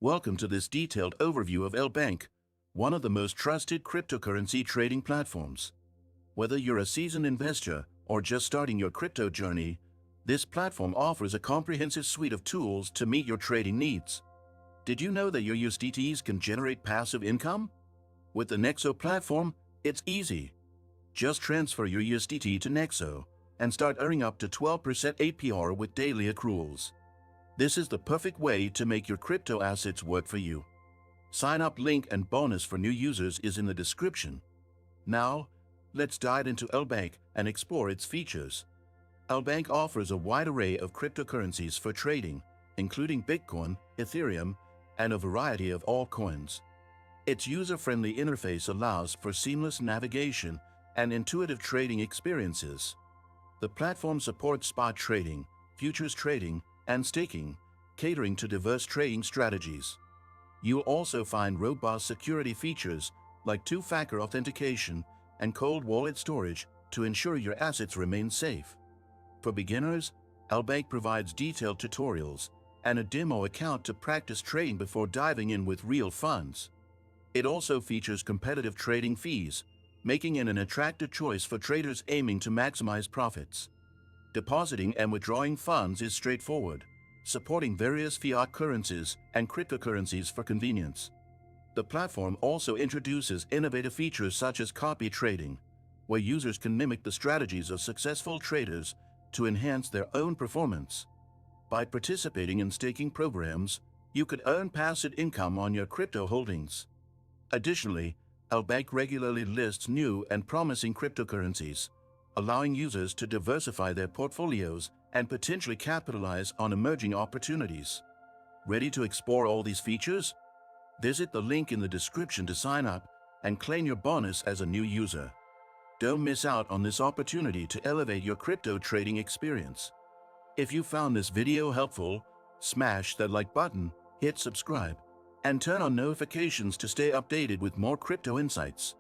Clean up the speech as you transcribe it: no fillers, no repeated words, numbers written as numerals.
Welcome to this detailed overview of LBank, one of the most trusted cryptocurrency trading platforms. Whether you're a seasoned investor or just starting your crypto journey, this platform offers a comprehensive suite of tools to meet your trading needs. Did you know that your USDTs can generate passive income? With the Nexo platform, it's easy. Just transfer your USDT to Nexo and start earning up to 12% APR with daily accruals. This is the perfect way to make your crypto assets work for you. Sign up link and bonus for new users is in the description. Now, let's dive into LBank and explore its features. LBank offers a wide array of cryptocurrencies for trading, including Bitcoin, Ethereum, and a variety of altcoins. Its user-friendly interface allows for seamless navigation and intuitive trading experiences. The platform supports spot trading, futures trading, and staking, catering to diverse trading strategies. You'll also find robust security features like two-factor authentication and cold wallet storage to ensure your assets remain safe. For beginners, LBank provides detailed tutorials and a demo account to practice trading before diving in with real funds. It also features competitive trading fees, making it an attractive choice for traders aiming to maximize profits. Depositing and withdrawing funds is straightforward, supporting various fiat currencies and cryptocurrencies for convenience. The platform also introduces innovative features such as copy trading, where users can mimic the strategies of successful traders to enhance their own performance. By participating in staking programs, you could earn passive income on your crypto holdings. Additionally, LBank regularly lists new and promising cryptocurrencies, allowing users to diversify their portfolios and potentially capitalize on emerging opportunities. Ready to explore all these features? Visit the link in the description to sign up and claim your bonus as a new user. Don't miss out on this opportunity to elevate your crypto trading experience. If you found this video helpful, smash that like button, hit subscribe, and turn on notifications to stay updated with more crypto insights.